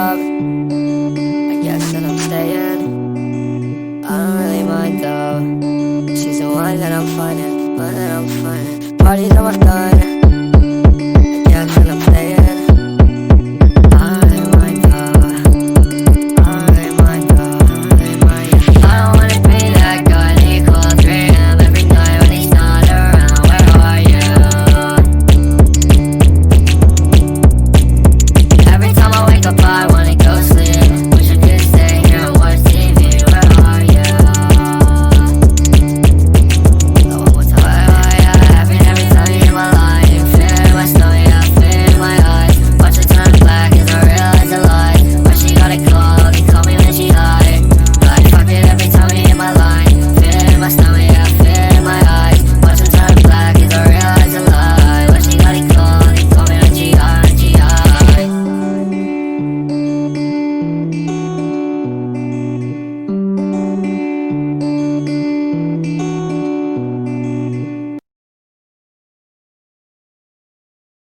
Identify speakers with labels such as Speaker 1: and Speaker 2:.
Speaker 1: job. I guess that I'm staying. I don't really mind though. She's the one that I'm finding, one that I'm finding. Parties almost done.